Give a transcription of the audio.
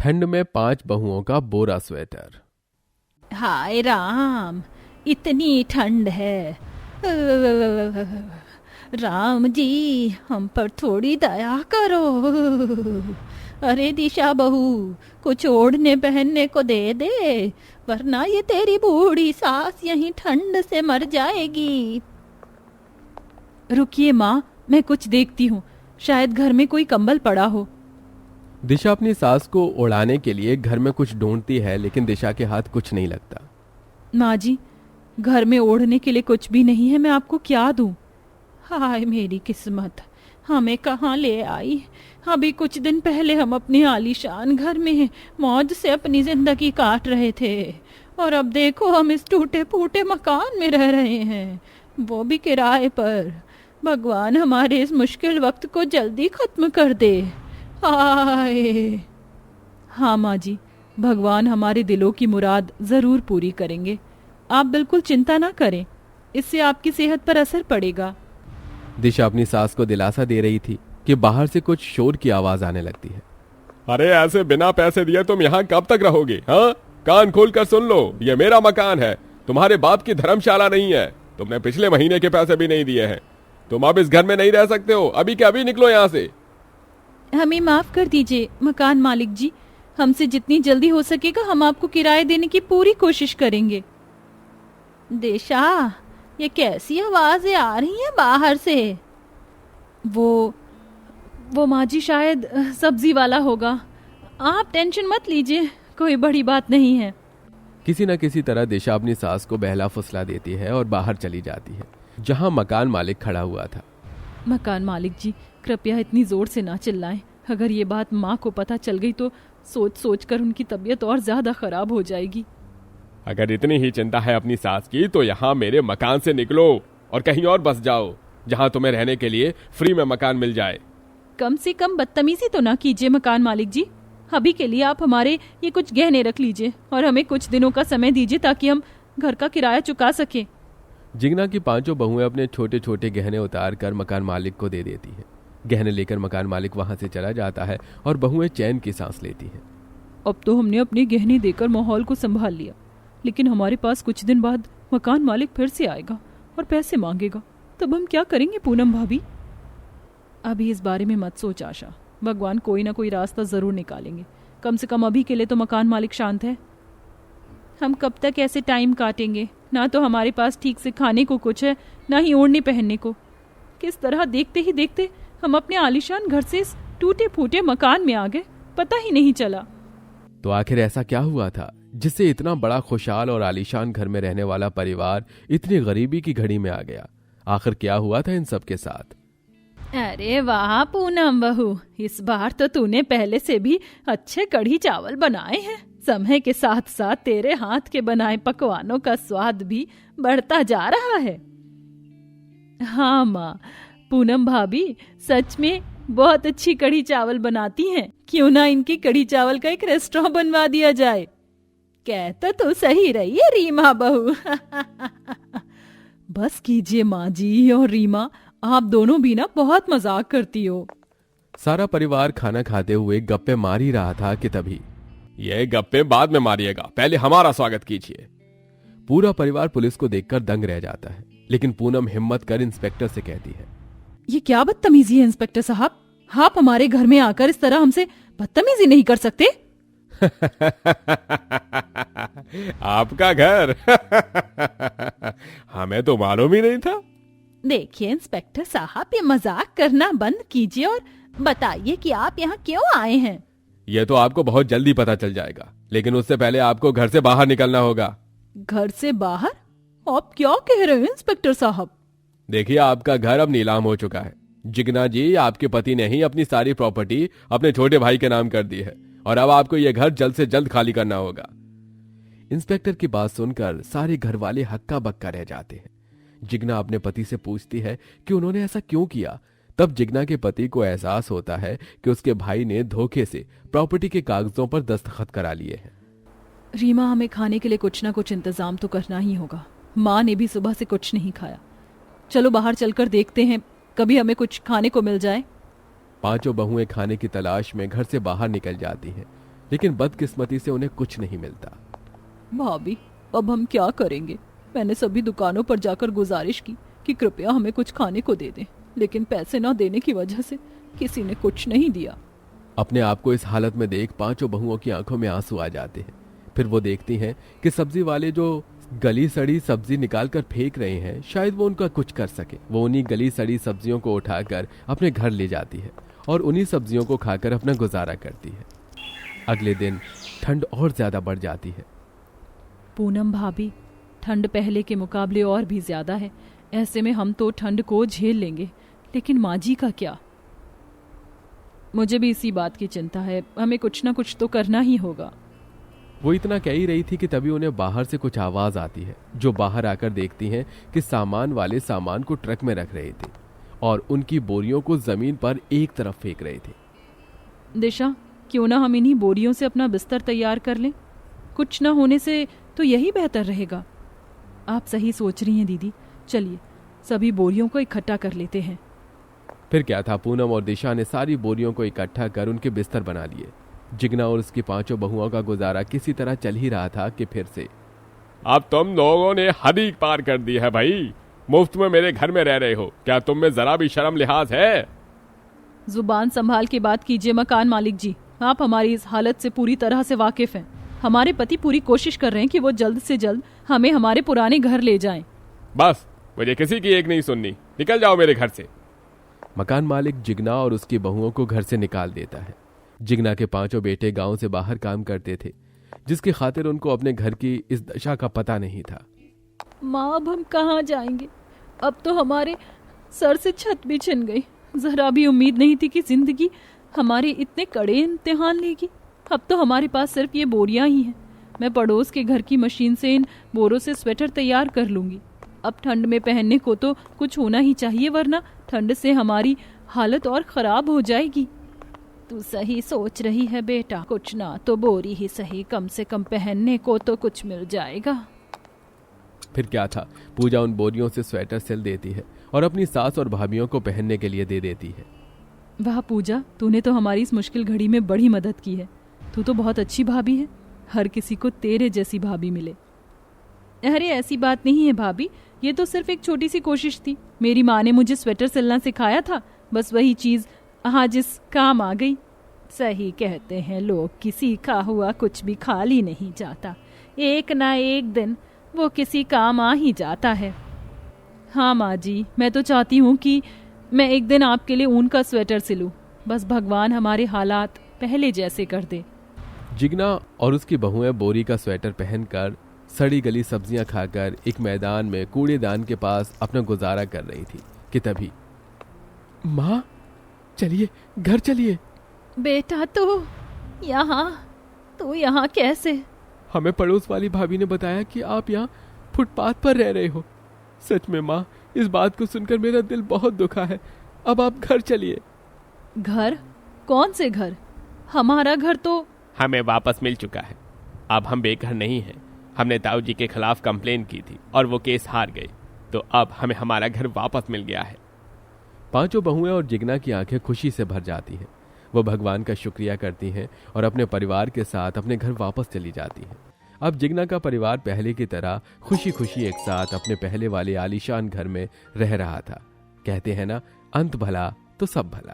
ठंड में 5 बहुओं का बोरा स्वेटर। हाय राम, इतनी ठंड है। राम जी, हम पर थोड़ी दया करो। अरे दिशा बहू, कुछ ओढ़ने पहनने को दे दे, वरना ये तेरी बूढ़ी सास यहीं ठंड से मर जाएगी। रुकिए माँ, मैं कुछ देखती हूँ, शायद घर में कोई कंबल पड़ा हो। दिशा अपनी सास को उड़ाने के लिए घर में कुछ ढूंढती है, लेकिन दिशा के हाथ कुछ नहीं लगता। माँ जी, घर में ओढ़ने के लिए कुछ भी नहीं है, मैं आपको क्या दूं? हाय मेरी किस्मत, हमें कहाँ ले आई। अभी कुछ दिन पहले हम अपने आलीशान घर में मौज से अपनी जिंदगी काट रहे थे, और अब देखो हम इस टूटे फूटे मकान में रह रहे हैं, वो भी किराए पर। भगवान हमारे इस मुश्किल वक्त को जल्दी खत्म कर दे। हाय। हाँ माँ जी, भगवान हमारे दिलों की मुराद जरूर पूरी करेंगे। आप बिल्कुल चिंता ना करें, इससे आपकी सेहत पर असर पड़ेगा। दिशा अपनी सास को दिलासा दे रही थी कि बाहर से कुछ शोर की आवाज आने लगती है। अरे ऐसे बिना पैसे दिए तुम यहाँ कब तक रहोगे? हाँ, कान खोल कर सुन लो, ये मेरा मकान है, तुम्हारे बाप की धर्मशाला नहीं है। तुमने पिछले महीने के पैसे भी नहीं दिए हैं, तुम अब इस घर में नहीं रह सकते हो। अभी के अभी निकलो यहाँ से। हमें माफ कर दीजिए मकान मालिक जी, हमसे जितनी जल्दी हो सकेगा हम आपको किराया देने की पूरी कोशिश करेंगे। दिशा, ये कैसी आवाजें आ रही हैं बाहर से? वो माँ जी शायद सब्जी वाला होगा, आप टेंशन मत लीजिए, कोई बड़ी बात नहीं है। किसी न किसी तरह दिशा अपनी सास को बहला फुसला देती है और बाहर चली जाती है, जहां मकान मालिक खड़ा हुआ था। मकान मालिक जी, कृपया इतनी जोर से ना चिल्लाएं, अगर ये बात माँ को पता चल गई तो सोच सोच कर उनकी तबीयत और ज्यादा खराब हो जाएगी। अगर इतनी ही चिंता है अपनी सास की तो यहाँ मेरे मकान से निकलो और कहीं और बस जाओ, जहाँ तुम्हें रहने के लिए फ्री में मकान मिल जाए। कम से कम बदतमीजी तो ना कीजिए मकान मालिक जी। अभी के लिए आप हमारे ये कुछ गहने रख लीजिए और हमें कुछ दिनों का समय दीजिए ताकि हम घर का किराया चुका सके। जिग्ना की 5 बहुएं अपने छोटे छोटे गहने उतार कर मकान मालिक को दे देती है। गहने लेकर मकान मालिक वहां से चला जाता है और बहुएं चैन की सांस लेती हैं। अब तो हमने अपने गहने देकर माहौल को संभाल लिया, लेकिन हमारे पास कुछ दिन बाद मकान मालिक फिर से आएगा और पैसे मांगेगा, तब हम क्या करेंगे पूनम भाभी? अभी इस बारे में मत सोच आशा, भगवान कोई ना कोई रास्ता जरूर निकालेंगे। कम से कम अभी के लिए तो मकान मालिक शांत है। हम कब तक ऐसे टाइम काटेंगे? ना तो हमारे पास ठीक से खाने को कुछ है, ना ही ओढ़ने पहनने को। किस तरह देखते ही देखते हम अपने आलीशान घर से इस टूटे फूटे मकान में आ गए, पता ही नहीं चला। तो आखिर ऐसा क्या हुआ था जिससे इतना बड़ा खुशहाल और आलीशान घर में रहने वाला परिवार इतनी गरीबी की घड़ी में आ गया? आखिर क्या हुआ था इन सब के साथ? अरे वाह पूनम बहू, इस बार तो तूने पहले से भी अच्छे कढ़ी चावल बनाए हैं। समय के साथ साथ तेरे हाथ के बनाए पकवानों का स्वाद भी बढ़ता जा रहा है। हाँ माँ, पूनम भाभी सच में बहुत अच्छी कढ़ी चावल बनाती हैं। क्यों ना इनकी कढ़ी चावल का एक रेस्टोरेंट बनवा दिया जाए। कह तो तू सही रही है रीमा बहू। बस कीजिए माँ जी और रीमा, आप दोनों भी ना बहुत मजाक करती हो। सारा परिवार खाना खाते हुए गप्पे मार ही रहा था कि तभी ये गप्पे बाद में मारिएगा, पहले हमारा स्वागत कीजिए। पूरा परिवार पुलिस को देखकर दंग रह जाता है, लेकिन पूनम हिम्मत कर इंस्पेक्टर से कहती है, ये क्या बदतमीजी है इंस्पेक्टर साहब? आप हमारे घर में आकर इस तरह हमसे बदतमीजी नहीं कर सकते। आपका घर? हमें तो मालूम ही नहीं था। देखिए इंस्पेक्टर साहब, ये मजाक करना बंद कीजिए और बताइए कि आप यहाँ क्यों आए हैं। यह तो आपको बहुत जल्दी पता चल जाएगा, लेकिन उससे पहले आपको घर से बाहर निकलना होगा। घर से बाहर? आप क्या कह रहे हैं इंस्पेक्टर साहब? देखिए, आपका घर अब नीलाम हो चुका है। जिग्ना जी, आपके पति ने ही अपनी सारी प्रॉपर्टी अपने छोटे भाई के नाम कर दी है और अब आपको यह घर जल्द से जल्द खाली करना होगा। इंस्पेक्टर की बात सुनकर सारे घर वाले हक्का बक्का रह जाते हैं। जिग्ना अपने पति से पूछती है कि उन्होंने ऐसा क्यों किया। तब जिग्ना के पति को एहसास होता है कि उसके भाई ने धोखे से प्रॉपर्टी के कागजों पर दस्तखत करा लिए हैं। रीमा, हमें खाने के लिए कुछ ना कुछ इंतजाम तो करना ही होगा। माँ ने भी सुबह से कुछ नहीं खाया। चलो बाहर चलकर देखते हैं, कभी हमें कुछ खाने को मिल जाए। 5 बहुएं खाने की तलाश में घर से बाहर निकल जाती हैं। लेकिन बदकिस्मती से उन्हें कुछ नहीं मिलता। भाभी, अब हम क्या करेंगे? मैंने सभी दुकानों पर जाकर गुजारिश की कि कृपया हमें कुछ खाने को दे दें, लेकिन पैसे न देने की वजह से किसी ने कुछ नहीं दिया। अपने आप को इस हालत में देख पांचों बहुओं की आंखों में आंसू आ जाते हैं। फिर वो देखती हैं कि सब्जी वाले जो गली सड़ी सब्जी निकाल कर फेंक रहे हैं, शायद वो उनका कुछ कर सके। वो उन्हीं गली सड़ी सब्जियों को उठाकर अपने घर ले जाती है और उन्हीं सब्जियों को खाकर अपना गुजारा करती है। अगले दिन ठंड और ज्यादा बढ़ जाती है। पूनम भाभी, ठंड पहले के मुकाबले और भी ज्यादा है। ऐसे में हम तो ठंड को झेल लेंगे, लेकिन माँ जी का क्या? मुझे भी इसी बात की चिंता है। हमें कुछ ना कुछ तो करना ही होगा। वो इतना कह ही रही थी कि तभी उन्हें बाहर से कुछ आवाज आती है। जो बाहर आकर देखती हैं कि सामान वाले सामान को ट्रक में रख रहे थे और उनकी बोरियों को जमीन पर एक तरफ फेंक रहे थे। दिशा, क्यों ना हम इन्हीं बोरियों से अपना बिस्तर तैयार कर लें? कुछ ना होने से तो यही बेहतर रहेगा। आप सही सोच रही हैं दीदी। चलिए सभी बोरियों को इकट्ठा कर लेते हैं। फिर क्या था, पूनम और दिशा ने सारी बोरियों को इकट्ठा कर उनके बिस्तर बना लिए। जिगना और उसकी पांचों बहुओं का गुजारा किसी तरह चल ही रहा था कि फिर से अब तुम लोगों ने हद ही पार कर दी है भाई। मुफ्त में मेरे घर में रह रहे हो, क्या तुम में जरा भी शर्म लिहाज है? जुबान संभाल के बात कीजिए मकान मालिक जी। आप हमारी इस हालत से पूरी तरह से वाकिफ हैं। हमारे पति पूरी कोशिश कर रहे हैं कि वो जल्द से जल्द हमें हमारे पुराने घर ले जाएं। बस, मुझे किसी की एक नहीं सुननी। निकल जाओ मेरे घर से। मकान मालिक जिगना और उसकी बहुओं को घर से निकाल देता है। जिगना के पांचों बेटे गांव से बाहर काम करते थे, जिसकी खातिर उनको अपने घर की इस दशा का पता नहीं था। माँ, अब हम कहाँ जाएंगे? अब तो हमारे सर से छत भी छिन गई। जरा भी उम्मीद नहीं थी कि जिंदगी हमारे इतने कड़े इम्तिहान लेगी। अब तो हमारे पास सिर्फ ये बोरियां ही हैं। मैं पड़ोस के घर की मशीन से इन बोरों से स्वेटर तैयार कर लूंगी। अब ठंड में पहनने को तो कुछ होना ही चाहिए, वरना ठंड से हमारी हालत और खराब हो जाएगी। तू सही सोच रही है बेटा। कुछ ना तो बोरी ही सही, कम से कम पहनने को तो कुछ मिल जाएगा। फिर क्या था, पूजा उन बोरियों से स्वेटर सिल देती है और अपनी सास और भाभियों को पहनने के लिए दे देती है। वाह पूजा, तूने तो हमारी इस मुश्किल घड़ी में बड़ी मदद की है। तू तो बहुत अच्छी भाभी है। हर किसी को तेरे जैसी भाभी मिले। अरे ऐसी बात नहीं है भाभी, ये तो सिर्फ एक छोटी सी कोशिश थी। मेरी माँ ने मुझे स्वेटर सिलना सिखाया था, बस वही चीज आज इस काम आ गई। सही कहते हैं लोग, किसी का हुआ कुछ भी खाली नहीं जाता। एक ना एक दिन वो किसी काम आ ही जाता है। हाँ माँ जी, मैं तो चाहती हूँ कि मैं एक दिन आपके लिए ऊन का स्वेटर सिलूं। बस भगवान हमारे हालात पहले जैसे कर दे। जिगना और उसकी बहुएं बोरी का स्वेटर पहनकर सड़ी गली सब्जियां खाकर एक मैदान में कूड़ेदान के पास अपना गुजारा कर रही थी कि तभी माँ, चलिए घर चलिए। बेटा तू यहाँ कैसे? हमें पड़ोस वाली भाभी ने बताया कि आप यहाँ फुटपाथ पर रह रहे हो। सच में माँ, इस बात को सुनकर मेरा दिल बहुत दुखा है। अब आप घर चलिए। घर? कौन से घर? हमारा घर तो हमें वापस मिल चुका है। अब हम बेघर नहीं हैं। हमने ताऊ जी के खिलाफ कंप्लेन की थी और वो केस हार गए, तो अब हमें हमारा घर वापस मिल गया है। पांचों बहुएं और जिगना की आंखें खुशी से भर जाती हैं। वो भगवान का शुक्रिया करती हैं और अपने परिवार के साथ अपने घर वापस चली जाती हैं। अब जिगना का परिवार पहले की तरह खुशी खुशी एक साथ अपने पहले वाले आलीशान घर में रह रहा था। कहते हैं ना, अंत भला तो सब भला।